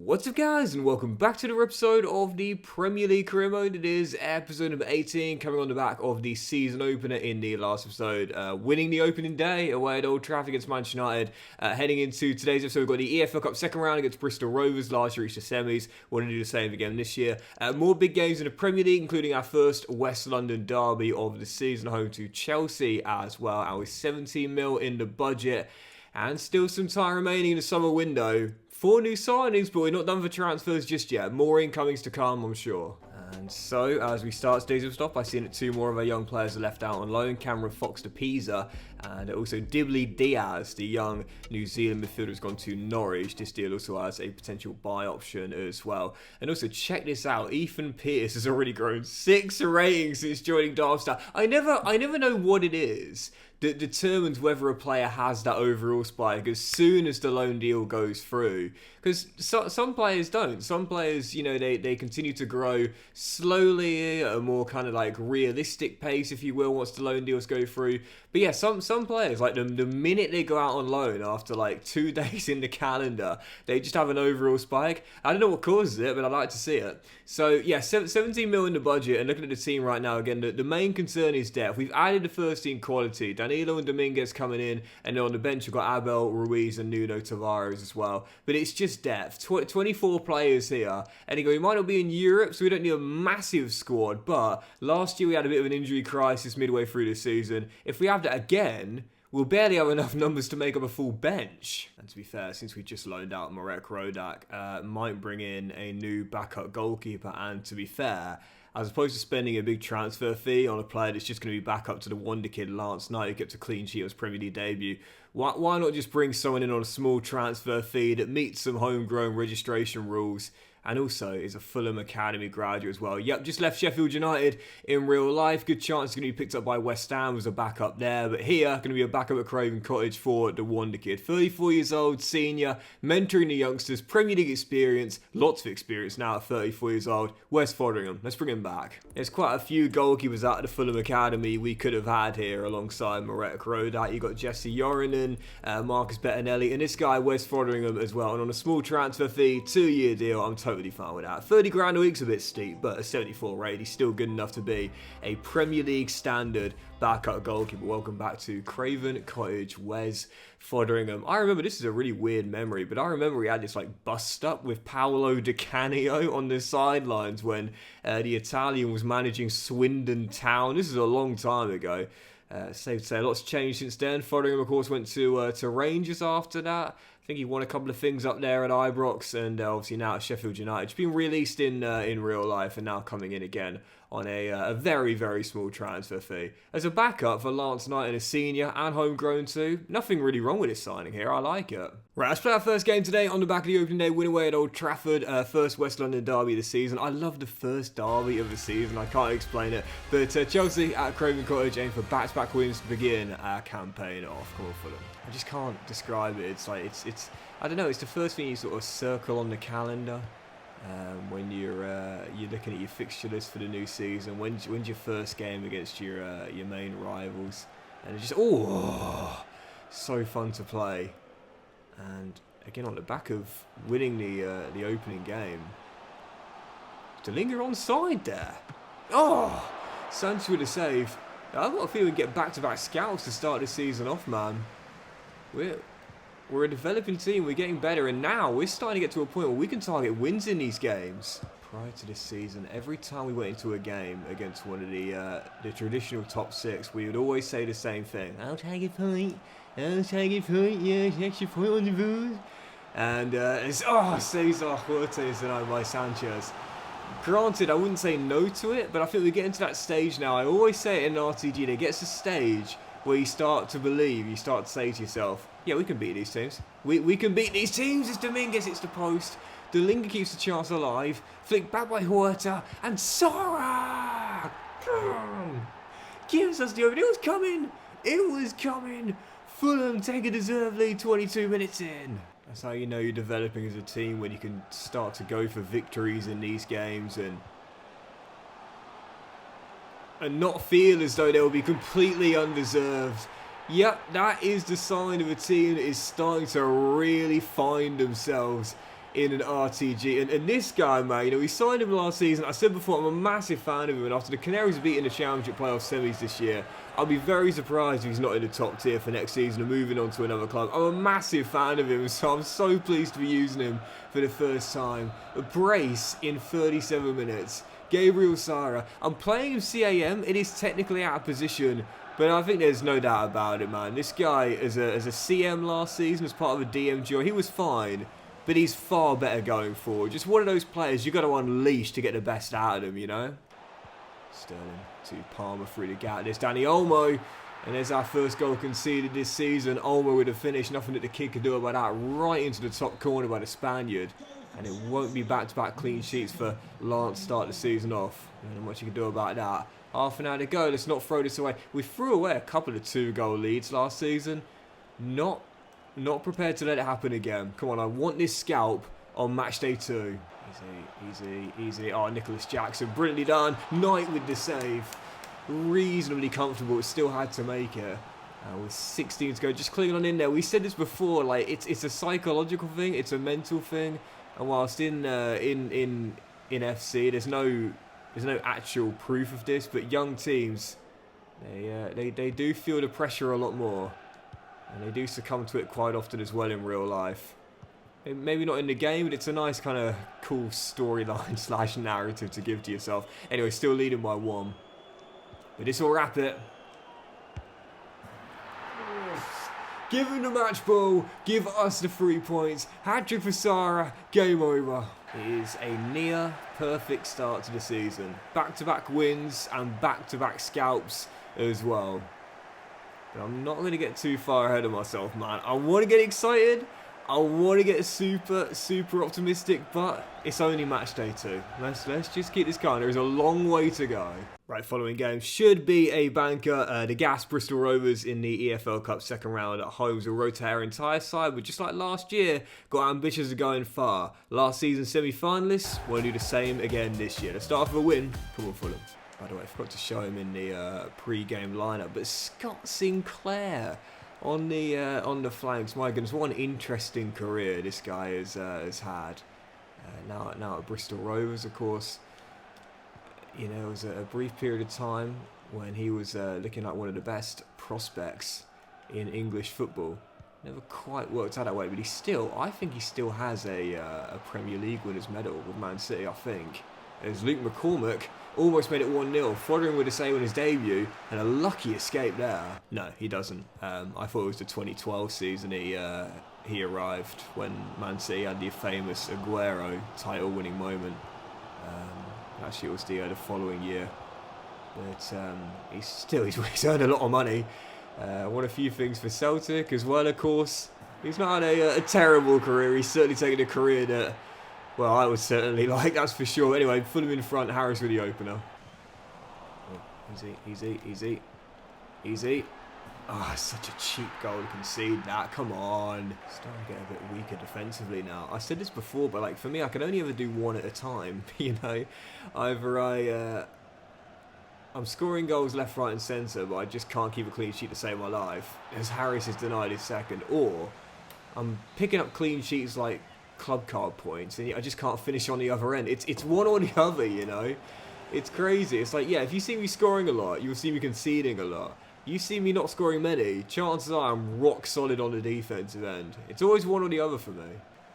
What's up guys, and welcome back to another episode of the Premier League Career Mode. It is episode number 18, coming on the back of the season opener in the last episode, winning the opening day away at Old Trafford against Manchester United. Heading into today's episode, we've got the EFL Cup second round against Bristol Rovers. Last year reached the semis, want to do the same again this year. More big games in the Premier League, including our first West London derby of the season, home to Chelsea as well, and with 17 mil in the budget, and still some time remaining in the summer window. 4 new signings, but we're not done for transfers just yet. More incomings to come, I'm sure. And so, as we start today's stop, I've seen that 2 more of our young players are left out on loan. Cameron Fox to Pisa, and also Dibley Diaz, the young New Zealand midfielder, has gone to Norwich. This deal also has a potential buy option as well. And also, check this out. Ethan Pierce has already grown 6 ratings since joining Darmstadt. I never know what it is that determines whether a player has that overall spike as soon as the loan deal goes through. Because some players don't. Some players, you know, they continue to grow slowly at a more kind of like realistic pace, if you will, once the loan deals go through. But yeah, some players, like the minute they go out on loan after like 2 days in the calendar, they just have an overall spike. I don't know what causes it, but I'd like to see it. So yeah, 17 mil in the budget, and looking at the team right now, again, the main concern is depth. We've added the first team quality. Danilo and Dominguez coming in, and then on the bench we've got Abel, Ruiz and Nuno Tavares as well. But it's just depth. 24 players here, and we might not be in Europe, so we don't need a massive squad, but last year we had a bit of an injury crisis midway through the season. If we have that again, we'll barely have enough numbers to make up a full bench. And to be fair, since we just loaned out Marek Rodak, might bring in a new backup goalkeeper, and to be fair, as opposed to spending a big transfer fee on a player that's just going to be back up to the wonder kid Lance Knight, who kept a clean sheet on his Premier League debut, why not just bring someone in on a small transfer fee that meets some homegrown registration rules, and also is a Fulham Academy graduate as well. Yep, just left Sheffield United in real life. Good chance he's going to be picked up by West Ham as a backup there. But here, going to be a backup at Craven Cottage for the wonder kid. 34 years old, senior, mentoring the youngsters, Premier League experience, lots of experience now at 34 years old. Wes Foderingham, let's bring him back. There's quite a few goalkeepers out of the Fulham Academy we could have had here alongside Marek Rodak. You got Jesse Yorinen, Marcus Bettinelli, and this guy, Wes Foderingham as well. And on a small transfer fee, 2-year deal, I'm totally fine with that. 30 grand a week's a bit steep, but a 74 rate, he's still good enough to be a Premier League standard backup goalkeeper. Welcome back to Craven Cottage, Wes Foderingham. I remember, this is a really weird memory, but I remember he had this like bust up with Paolo Di Canio on the sidelines when the Italian was managing Swindon Town. This is a long time ago. Safe to say, a lot's changed since then. Foderingham, of course, went to Rangers after that. I think he won a couple of things up there at Ibrox, and obviously now at Sheffield United. He's been released in real life and now coming in again on a very, very small transfer fee. As a backup for Lance Knight and a senior and homegrown too, nothing really wrong with his signing here. I like it. Right, let's play our first game today on the back of the opening day win away at Old Trafford. First West London derby of the season. I love the first derby of the season. I can't explain it. But Chelsea at Craven Cottage aim for back-to-back wins to begin our campaign off. Come on, Fulham. I just can't describe it. It's like it's I don't know. It's the first thing you sort of circle on the calendar when you're looking at your fixture list for the new season. When's your first game against your main rivals? And it's just so fun to play. And again, on the back of winning the opening game, Delinga onside there. Oh, Sanchez with a save. I've got a feeling we get back-to-back scouts to start this season off, man. We're a developing team, we're getting better, and now we're starting to get to a point where we can target wins in these games. Prior to this season, every time we went into a game against one of the traditional top 6, we would always say the same thing. I'll take a point, yeah, extra point on the board. And it's, Cesar Cortes tonight by Sanchez. Granted, I wouldn't say no to it, but I think we get into that stage now. I always say it in an RTG, it gets a stage where you start to believe, you start to say to yourself, yeah, we can beat these teams. We can beat these teams. It's Dominguez, it's the post. Delinga keeps the chance alive. Flick back by Huerta. And Sora gives us the open. It was coming. It was coming. Fulham take a deserved lead 22 minutes in. That's how you know you're developing as a team, when you can start to go for victories in these games and not feel as though they'll be completely undeserved. Yep, that is the sign of a team that is starting to really find themselves in an RTG. And this guy, man, you know, we signed him last season. I said before, I'm a massive fan of him. And after the Canaries beating the Championship playoff semis this year, I'll be very surprised if he's not in the top tier for next season and moving on to another club. I'm a massive fan of him, so I'm so pleased to be using him for the first time. A brace in 37 minutes. Gabriel Sara. I'm playing him CAM. It is technically out of position, but I think there's no doubt about it, man. This guy, as a CM last season, as part of a DMG, he was fine, but he's far better going forward. Just one of those players you've got to unleash to get the best out of him, you know? Sterling to Palmer through the gap. There's Danny Olmo, and there's our first goal conceded this season. Olmo with a finish, nothing that the kid could do about that. Right into the top corner by the Spaniard. And it won't be back-to-back clean sheets for Lance to start the season off. Not much you can do about that. Half an hour to go. Let's not throw this away. We threw away a couple of 2-goal leads last season. Not prepared to let it happen again. Come on, I want this scalp on match day 2. Easy. Oh, Nicholas Jackson, brilliantly done. Knight with the save. Reasonably comfortable. Still had to make it. With 16 to go, just clinging on in there. We said this before. Like it's a psychological thing. It's a mental thing. And whilst in FC, there's no actual proof of this, but young teams, they do feel the pressure a lot more, and they do succumb to it quite often as well in real life. Maybe not in the game, but it's a nice kind of cool storyline / narrative to give to yourself. Anyway, still leading by 1, but this will wrap it. Give him the match ball, give us the 3 points. Hat-trick for Sara, game over. It is a near perfect start to the season. Back-to-back wins and back-to-back scalps as well. But I'm not going to get too far ahead of myself, man. I want to get excited. I want to get super optimistic, but it's only match day 2. Let's just keep this going. There is a long way to go. Right, following game should be a banker. The Gas Bristol Rovers in the EFL Cup second round at Holmes will rotate our entire side, but just like last year, got ambitious of going far. Last season semi-finalists, want to do the same again this year. Let's start off with a win. Come on, Fulham. By the way, I forgot to show him in the pre-game lineup, but Scott Sinclair on the flanks. My goodness, what an interesting career this guy has had. Now at Bristol Rovers, of course. You know, it was a brief period of time when he was looking like one of the best prospects in English football. Never quite worked out that way, but I think he still has a Premier League winner's medal with Man City, I think. As Luke McCormack almost made it 1-0, Fotheringham with the same on his debut, and a lucky escape there. No, he doesn't. I thought it was the 2012 season he arrived when Man City had the famous Aguero title-winning moment. Actually, it was the following year. But he's earned a lot of money. Won a few things for Celtic as well, of course. He's not had a terrible career. He's certainly taken a career that, well, I would certainly like, that's for sure. Anyway, Fulham in front, Harris with the opener. Oh, easy. Ah, oh, such a cheap goal to concede that. Come on. Starting to get a bit weaker defensively now. I said this before, but like for me, I can only ever do one at a time. You know, either I'm scoring goals left, right, and centre, but I just can't keep a clean sheet to save my life, as Harris is denied his second, or I'm picking up clean sheets like club card points, and I just can't finish on the other end. It's one or the other, you know. It's crazy. It's like, yeah, if you see me scoring a lot, you'll see me conceding a lot. You see me not scoring many, chances are I'm rock solid on the defensive end. It's always one or the other for me.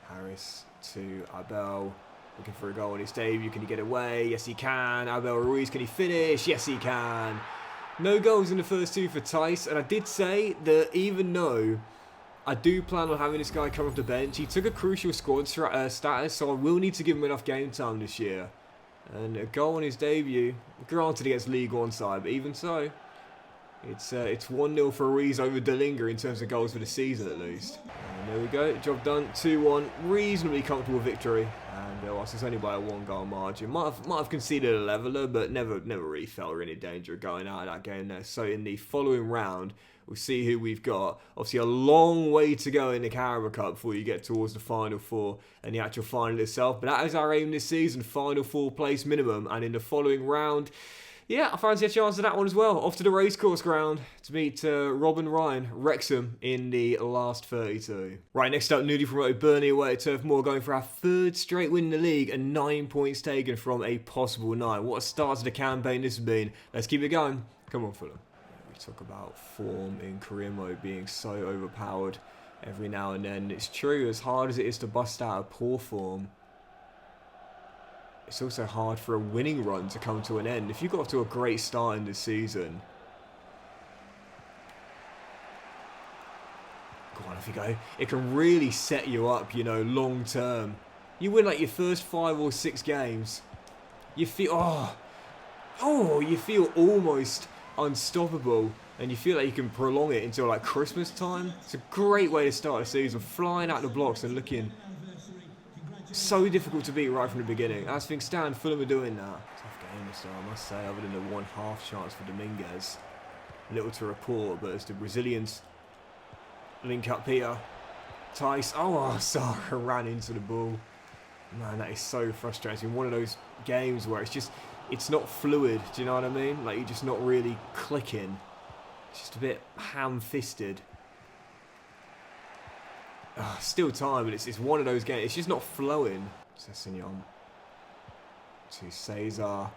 Harris to Abel, looking for a goal on his debut. Can he get away? Yes, he can. Abel Ruiz, can he finish? Yes, he can. No goals in the first 2 for Tice, and I did say that even though I do plan on having this guy come off the bench, he took a crucial squad status, so I will need to give him enough game time this year. And a goal on his debut, granted against League One side, but even so, it's 1-0 for Ruiz over Delinga in terms of goals for the season at least. And there we go, job done, 2-1, reasonably comfortable victory. And whilst it's only by a 1-goal margin, might have conceded a leveller, but never really felt we're in any danger of going out of that game there. So in the following round, we'll see who we've got. Obviously a long way to go in the Carabao Cup before you get towards the Final Four and the actual final itself. But that is our aim this season, Final Four place minimum. And in the following round, Yeah, I fancy a chance of that one as well. Off to the racecourse ground to meet Robin Ryan, Wrexham, in the last 32. Right, next up, newly promoted Burnley away at Turf Moor, going for our third straight win in the league and 9 points taken from a possible 9. What a start to the campaign this has been. Let's keep it going. Come on, Fulham. We talk about form in career mode being so overpowered every now and then. It's true, as hard as it is to bust out a poor form, it's also hard for a winning run to come to an end. If you got off to a great start in this season, go on, off you go. It can really set you up, you know, long term. You win like your first 5 or 6 games, you feel, you feel almost unstoppable, and you feel like you can prolong it until like Christmas time. It's a great way to start a season, flying out the blocks and looking so difficult to beat right from the beginning. As things stand, Fulham are doing that. Tough game this time, I must say, other than the 1/2 chance for Dominguez. Little to report, but as the Brazilians link up here, Tice, Sarah ran into the ball. Man, that is so frustrating. One of those games where it's not fluid, do you know what I mean? Like, you're just not really clicking. It's just a bit ham-fisted. Still time, but it's one of those games. It's just not flowing. Sessignon to Cesar.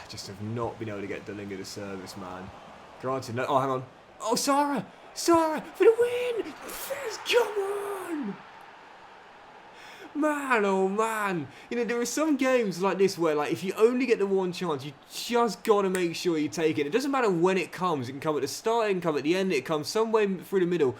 Just have not been able to get Delinga to service, man. Granted, no. Oh, hang on. Oh, Sarah for the win. Yes, come on. Man, oh man. You know, there are some games like this where, like, if you only get the one chance, you just got to make sure you take it. It doesn't matter when it comes. It can come at the start, it can come at the end, it comes somewhere through the middle.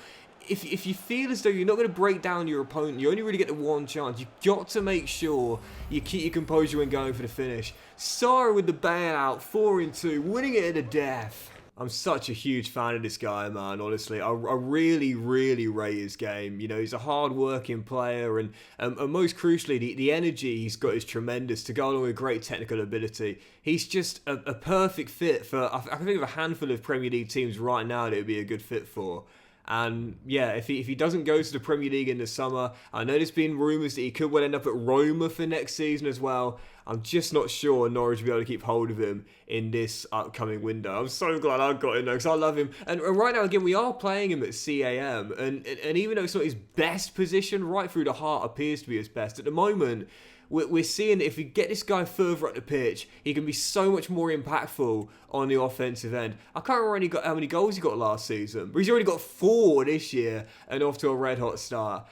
If you feel as though you're not going to break down your opponent, you only really get the one chance, you've got to make sure you keep your composure when going for the finish. Sarah with the bailout, 4-2, winning it at a death. I'm such a huge fan of this guy, man, honestly. I really, really rate his game. You know, he's a hard-working player, and most crucially, the energy he's got is tremendous to go along with great technical ability. He's just a perfect fit for, I can think of a handful of Premier League teams right now that he'd be a good fit for. And yeah, if he doesn't go to the Premier League in the summer, I know there's been rumours that he could well end up at Roma for next season as well. I'm just not sure Norwich will be able to keep hold of him in this upcoming window. I'm so glad I got him though, because I love him. And right now, again, we are playing him at CAM. And even though it's not his best position, right through the heart appears to be his best. At the moment, we're seeing that if we get this guy further up the pitch, he can be so much more impactful on the offensive end. I can't remember how many goals he got last season, but he's already got 4 this year and off to a red-hot start.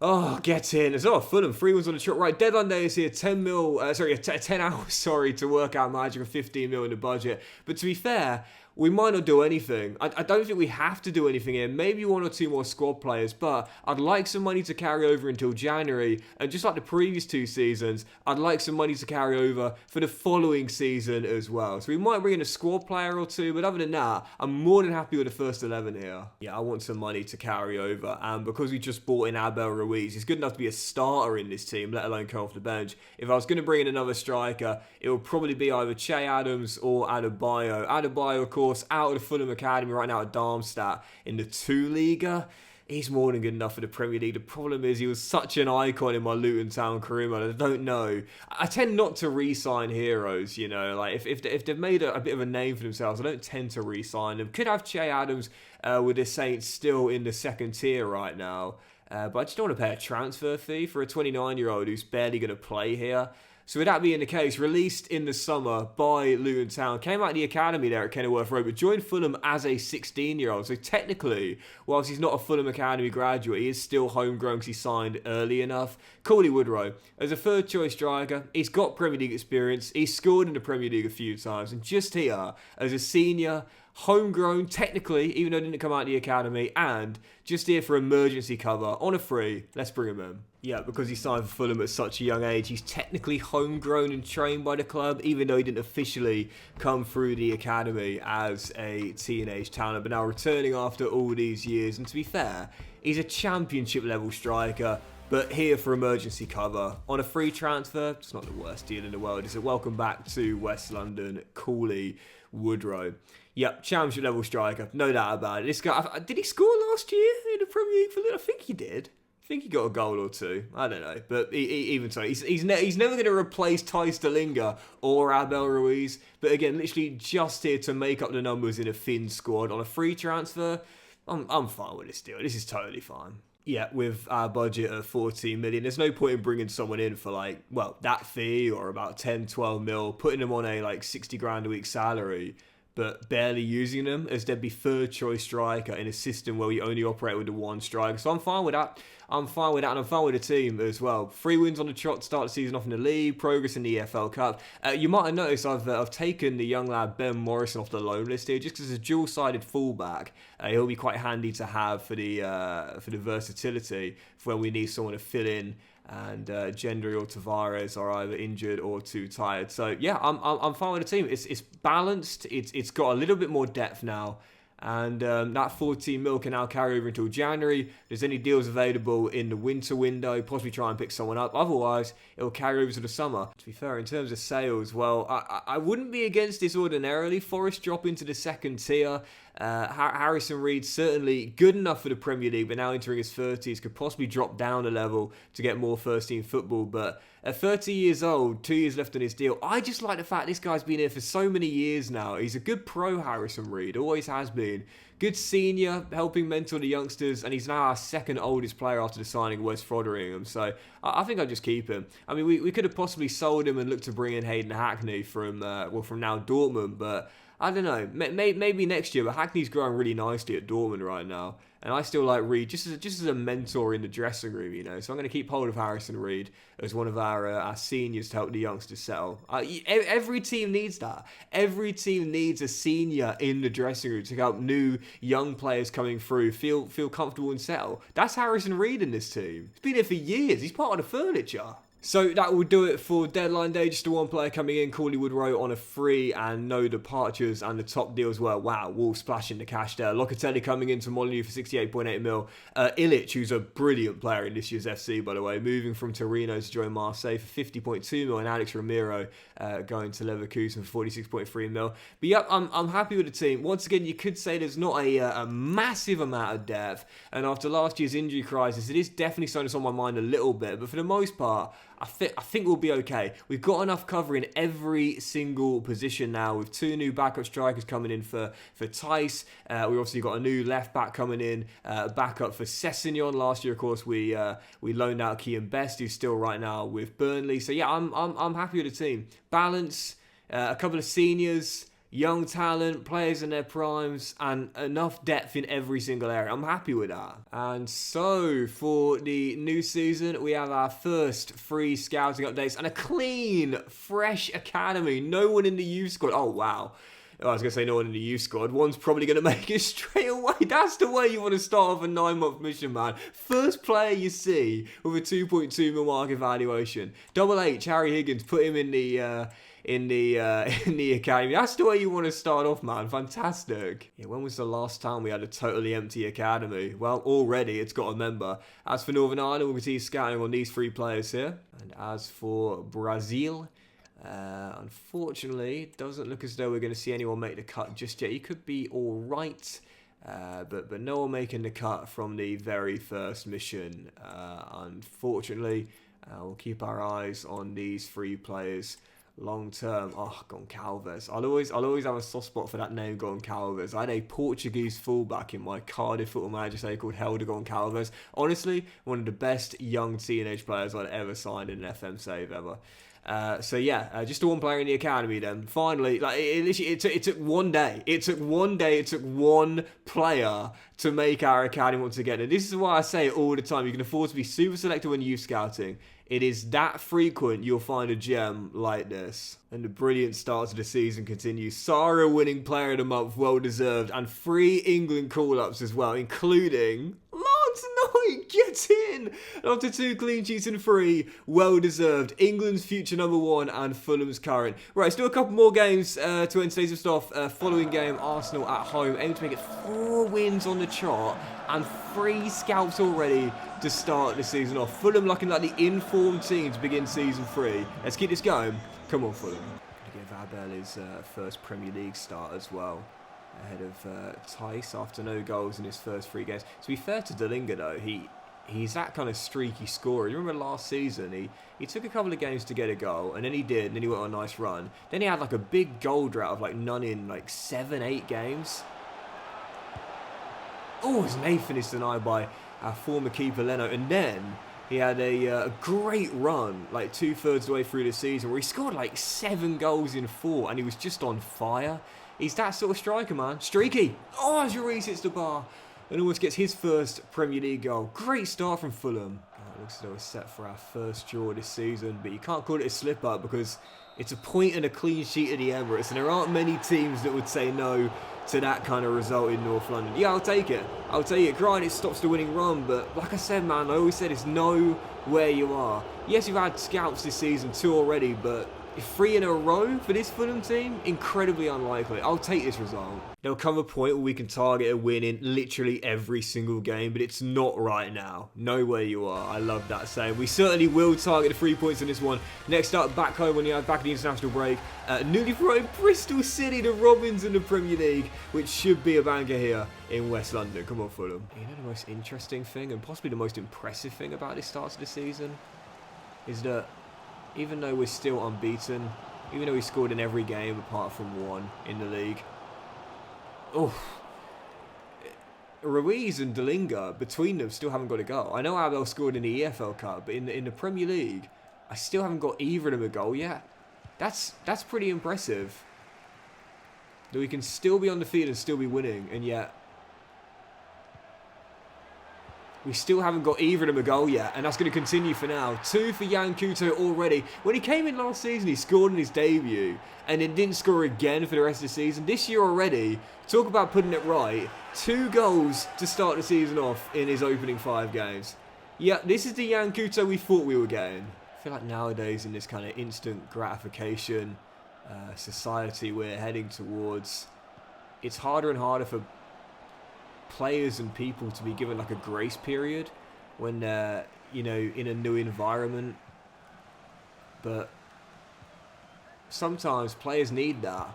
Oh, get in. As well, Fulham, 3 wins on the trot. Right, deadline day is here, 10 hours, to work out magic of 15 mil in the budget. But to be fair, we might not do anything. I don't think we have to do anything here. Maybe 1 or 2 more squad players, but I'd like some money to carry over until January. And just like the previous 2 seasons, I'd like some money to carry over for the following season as well. So we might bring in a squad player or 2, but other than that, I'm more than happy with the first 11 here. Yeah, I want some money to carry over. And because we just bought in Abel Ruiz, he's good enough to be a starter in this team, let alone come off the bench. If I was going to bring in another striker, it would probably be either Che Adams or Adebayo. Adebayo, of course, out of the Fulham Academy right now at Darmstadt in the 2 Liga. He's more than good enough for the Premier League. The problem is he was such an icon in my Luton Town career mode. I don't know. I tend not to re-sign heroes, you know. Like if they've made a bit of a name for themselves, I don't tend to re-sign them. Could have Che Adams with the Saints still in the 2nd tier right now. But I just don't want to pay a transfer fee for a 29-year-old who's barely going to play here. So with that being the case, released in the summer by Luton Town, came out of the academy there at Kenilworth Road, but joined Fulham as a 16-year-old. So technically, whilst he's not a Fulham Academy graduate, he is still homegrown because he signed early enough. Cauley Woodrow, as a 3rd choice striker, he's got Premier League experience. He's scored in the Premier League a few times. And just here, as a senior, homegrown, technically, even though he didn't come out of the academy, and just here for emergency cover on a free, let's bring him in. Yeah, because he signed for Fulham at such a young age, he's technically homegrown and trained by the club, even though he didn't officially come through the academy as a teenage talent, but now returning after all these years. And to be fair, he's a championship level striker, but here for emergency cover on a free transfer. It's not the worst deal in the world, is it? Welcome back to West London, Cauley Woodrow. Yep, championship level striker, no doubt about it. This guy, did he score last year in the Premier League for Luton? I think he did. think he got a goal or two. I don't know. But even so, he's never going to replace Thijs de Linge or Abel Ruiz. But again, literally just here to make up the numbers in a thin squad on a free transfer. I'm fine with this deal. This is totally fine. Yeah, with our budget of 14 million, there's no point in bringing someone in for like, well, that fee or about 10, 12 mil, putting them on a like 60 grand a week salary, but barely using them as they'd be third choice striker in a system where we only operate with the one striker. So I'm fine with that. I'm fine with that, and I'm fine with the team as well. 3 wins on the trot to start the season off in the league, progress in the EFL Cup. You might have noticed I've taken the young lad Ben Morrison off the loan list here just because as a dual-sided fullback, he'll be quite handy to have for the versatility for when we need someone to fill in. And Gendry or Tavares are either injured or too tired. So yeah, I'm fine with the team. It's balanced. It's got a little bit more depth now. And that 14 mil can now carry over until January. If there's any deals available in the winter window, possibly try and pick someone up. Otherwise, it'll carry over to the summer. To be fair, in terms of sales, well, I wouldn't be against this ordinarily. Forest drop into the second tier. Harrison Reed certainly good enough for the Premier League, but now entering his 30s, could possibly drop down a level to get more first-team football. But at 30 years old, 2 years left on his deal, I just like the fact this guy's been here for so many years now. He's a good pro, Harrison Reed, always has been. Good senior, helping mentor the youngsters, and he's now our second oldest player after the signing of West Frotheringham. So I think I'll just keep him. I mean, we could have possibly sold him and looked to bring in Hayden Hackney from now Dortmund, but I don't know, maybe next year, but Hackney's growing really nicely at Dortmund right now. And I still like Reed just as a mentor in the dressing room, you know. So I'm going to keep hold of Harrison Reed as one of our seniors to help the youngsters settle. Every team needs that. Every team needs a senior in the dressing room to help new young players coming through feel comfortable and settle. That's Harrison Reed in this team. He's been here for years. He's part of the furniture. So that will do it for deadline day. Just the one player coming in, Corley Woodrow on a free and no departures, and the top deals were, wow, Wolves splashing the cash there. Locatelli coming into Molineux for 68.8 mil. Illich, who's a brilliant player in this year's FC, by the way, moving from Torino to join Marseille for 50.2 mil, and Alex Ramiro going to Leverkusen for 46.3 mil. But yep, I'm happy with the team. Once again, you could say there's not a massive amount of depth, and after last year's injury crisis, it is definitely something that's on my mind a little bit, but for the most part, I think we'll be okay. We've got enough cover in every single position now, with 2 new backup strikers coming in for Thijs. We obviously got a new left back coming in, backup for Sessegnon. Last year, of course, we loaned out Kean Best, who's still right now with Burnley. So yeah, I'm happy with the team. Balance, a couple of seniors, young talent, players in their primes, and enough depth in every single area. I'm happy with that. And so, for the new season, we have our first free scouting updates and a clean, fresh academy. No one in the youth squad. Oh, wow. I was going to say no one in the youth squad. One's probably going to make it straight away. That's the way you want to start off a 9-month mission, man. First player you see with a 2.2 mil market valuation. Double H, Harry Higgins, put him in the academy. That's the way you want to start off, man. Fantastic. Yeah, when was the last time we had a totally empty academy? Well, already it's got a member. As for Northern Ireland, we'll continue scouting on these 3 players here. And as for Brazil, unfortunately, it doesn't look as though we're going to see anyone make the cut just yet. He could be all right. But no one making the cut from the very first mission. Unfortunately, we'll keep our eyes on these 3 players long term. Oh, Goncalves. I'll always have a soft spot for that name, Goncalves. I had a Portuguese fullback in my Cardiff Football Manager say called Helder Goncalves. Honestly, one of the best young teenage players I'd ever signed in an FM save ever. So yeah, just the one player in the academy then. Finally, like it took one day. It took one player to make our academy once again. And this is why I say it all the time. You can afford to be super selective when youth scouting. It is that frequent you'll find a gem like this. And the brilliant start to the season continues. Sarah winning player of the month, well deserved. And 3 England call-ups as well, including Lance Knight, get in! After 2 clean sheets and 3, well deserved. England's future #1 and Fulham's current. Right, still a couple more games to end today's list off. Following game, Arsenal at home, aiming to make it 4 wins on the trot and 3 scalps already to start the season off. Fulham looking like the informed team to begin season 3. Let's keep this going. Come on, Fulham. Going to give Abel his first Premier League start as well, ahead of Thijs after no goals in his first 3 games. To be fair to De Linge though, he's that kind of streaky scorer. You remember last season, he took a couple of games to get a goal, and then he did, and then he went on a nice run. Then he had like a big goal drought of like none in like 7, 8 games. Oh, his Nathan is denied by our former keeper Leno, and then he had a great run, like 2/3 of the way through the season, where he scored like 7 goals in 4, and he was just on fire. He's that sort of striker, man. Streaky. Oh, as Ruiz hits the bar and almost gets his first Premier League goal. Great start from Fulham. It looks as though we're set for our first draw this season, but you can't call it a slip-up because it's a point and a clean sheet at the Emirates, and there aren't many teams that would say no to that kind of result in North London. Yeah, I'll take it. I'll take it. Granted, it stops the winning run, but like I said, man, I always said it's know where you are. Yes, you've had scouts this season, 2 already, but 3 in a row for this Fulham team? Incredibly unlikely. I'll take this result. There'll come a point where we can target a win in literally every single game, but it's not right now. Know where you are. I love that saying. We certainly will target the 3 points in this one. Next up, back home when you have back at the international break. Newly promoted Bristol City, the Robins in the Premier League, which should be a banger here in West London. Come on, Fulham. You know the most interesting thing, and possibly the most impressive thing about this start of the season, is that even though we're still unbeaten, even though we scored in every game apart from 1 in the league, Ruiz and Dalinga, between them, still haven't got a goal. I know Abel scored in the EFL Cup, but in the Premier League, I still haven't got either of them a goal yet. That's pretty impressive. That we can still be undefeated and still be winning, and yet we still haven't got either of them a goal yet, and that's going to continue for now. 2 for Yan Couto already. When he came in last season, he scored in his debut, and then didn't score again for the rest of the season. This year already, talk about putting it right, 2 goals to start the season off in his opening 5 games. Yeah, this is the Yan Couto we thought we were getting. I feel like nowadays in this kind of instant gratification society we're heading towards, it's harder and harder for players and people to be given like a grace period when they're, you know, in a new environment. But sometimes players need that.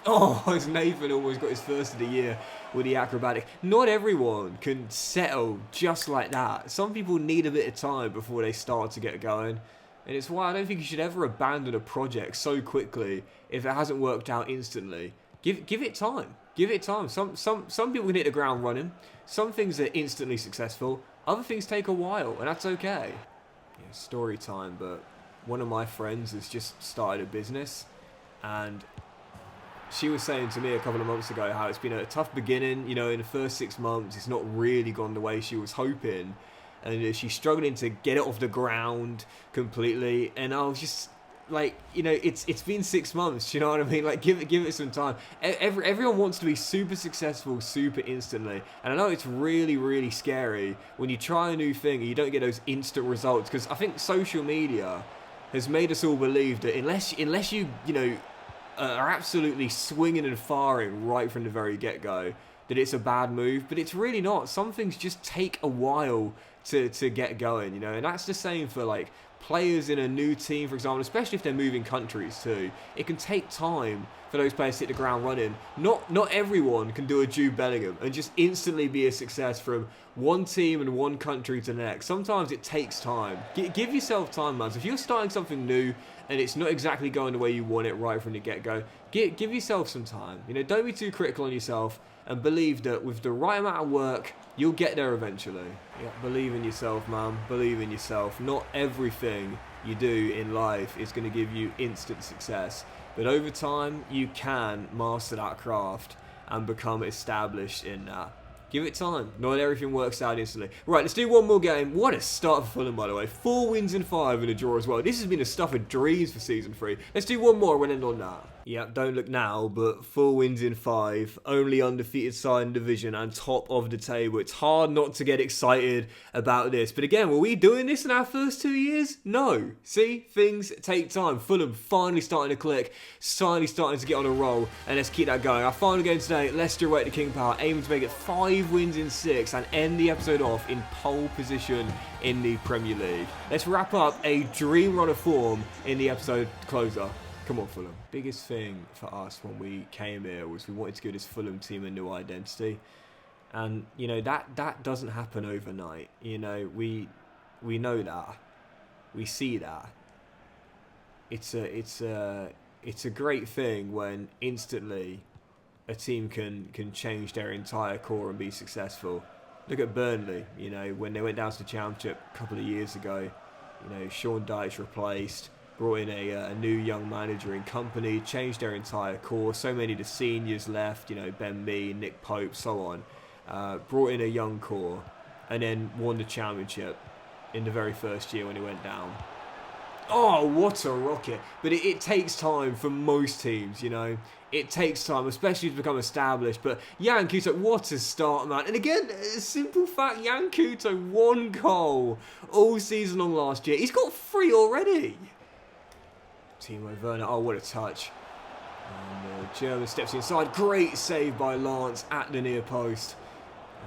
Oh, as Nathan almost got his first of the year with the acrobatic. Not everyone can settle just like that. Some people need a bit of time before they start to get going. And it's why I don't think you should ever abandon a project so quickly if it hasn't worked out instantly. Give it time. Give it time. Some people can hit the ground running. Some things are instantly successful. Other things take a while, and that's okay. Yeah, story time, but one of my friends has just started a business, and she was saying to me a couple of months ago how it's been a tough beginning. You know, in the first 6 months, it's not really gone the way she was hoping, and she's struggling to get it off the ground completely. And I was just like, you know, it's been 6 months. You know what I mean? Like, give it some time. Everyone wants to be super successful, super instantly, and I know it's really, really scary when you try a new thing and you don't get those instant results. Because I think social media has made us all believe that unless you know, are absolutely swinging and firing right from the very get-go, that it's a bad move. But it's really not. Some things just take a while to get going, you know, and that's the same for like players in a new team, for example, especially if they're moving countries too. It can take time for those players to hit the ground running. Not everyone can do a Jude Bellingham and just instantly be a success from one team and one country to the next. Sometimes it takes time. Give yourself time, man. So if you're starting something new and it's not exactly going the way you want it right from the get-go, give yourself some time. You know, don't be too critical on yourself, and believe that with the right amount of work, you'll get there eventually. Yeah, believe in yourself, man. Believe in yourself. Not everything you do in life is going to give you instant success, but over time, you can master that craft and become established in that. Give it time. Not everything works out instantly. Right, let's do one more game. What a start for Fulham, by the way. 4 wins and 5 and a draw as well. This has been a stuff of dreams for Season 3. Let's do one more and end on that. Yeah, don't look now, but 4 wins in 5. Only undefeated side in division and top of the table. It's hard not to get excited about this. But again, were we doing this in our first 2 years? No. See, things take time. Fulham finally starting to click. Finally starting to get on a roll. And let's keep that going. Our final game today, Leicester away to King Power. Aiming to make it 5 wins in 6 and end the episode off in pole position in the Premier League. Let's wrap up a dream run of form in the episode closer. Come on, Fulham. Biggest thing for us when we came here was we wanted to give this Fulham team a new identity. And, you know, that doesn't happen overnight. You know, we know that. We see that. It's a great thing when instantly a team can change their entire core and be successful. Look at Burnley, you know, when they went down to the Championship a couple of years ago, you know, Sean Dyche replaced, brought in a new young manager in company, changed their entire core. So many of the seniors left, you know, Ben Mee, Nick Pope, so on. Brought in a young core and then won the Championship in the very first year when he went down. Oh, what a rocket. But it takes time for most teams, you know. It takes time, especially to become established. But Yan Couto, what a start, man. And again, a simple fact, Yan Couto, 1 goal all season long last year. He's got 3 already. Timo Werner, oh, what a touch. And the German steps inside. Great save by Lance at the near post.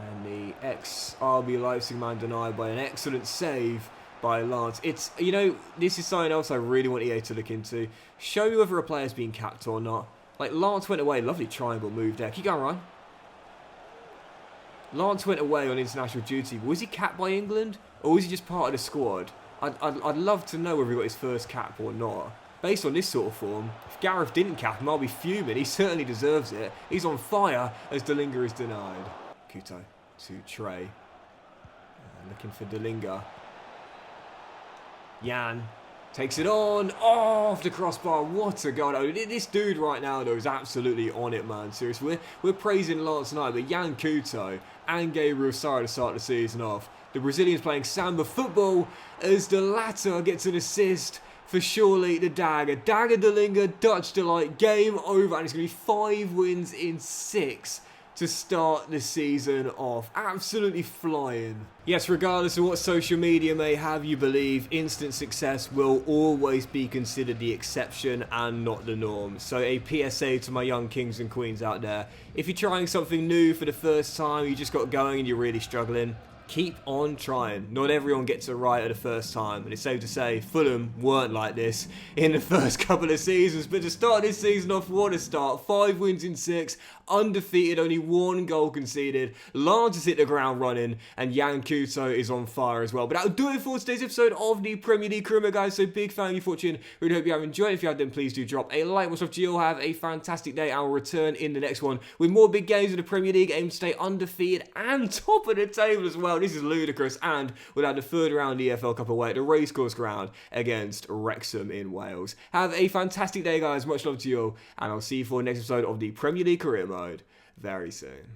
And the ex-RB Leipzig man denied by an excellent save by Lance. It's, you know, this is something else I really want EA to look into. Show me whether a player's being capped or not. Like, Lance went away. Lovely triangle move there. Keep going, Ryan. Lance went away on international duty. Was he capped by England? Or was he just part of the squad? I'd love to know whether he got his first cap or not. Based on this sort of form, if Gareth didn't cap him, I'll be fuming. He certainly deserves it. He's on fire as Delinga is denied. Couto to Trey. Looking for Delinga. Yan takes it on. Oh, off the crossbar. What a goal. This dude right now, though, is absolutely on it, man. Seriously, we're praising Lance tonight, but Yan Couto and Gabriel Sara to start the season off. The Brazilians playing samba football as the latter gets an assist for surely the dagger. Dagger Delinga, Dutch delight. Game over, and it's going to be 5 wins in 6 to start the season off. Absolutely flying. Yes, regardless of what social media may have you believe, instant success will always be considered the exception and not the norm. So a PSA to my young kings and queens out there. If you're trying something new for the first time, you just got going and you're really struggling, keep on trying. Not everyone gets it right at the first time, and it's safe to say Fulham weren't like this in the first couple of seasons. But to start this season off, what a start. 5 wins in 6, undefeated, only 1 goal conceded. Lance has hit the ground running, and Yan Couto is on fire as well. But that'll do it for today's episode of the Premier League Career, guys. So big thank you for watching. Really hope you have enjoyed. If you have, then please do drop a like. What's up to you all? Have a fantastic day. I will return in the next one with more big games in the Premier League. Aim to stay undefeated and top of the table as well. This is ludicrous, and we'll have the 3rd round EFL Cup away at the Racecourse Ground against Wrexham in Wales. Have a fantastic day, guys. Much love to you all, and I'll see you for the next episode of the Premier League Career Mode very soon.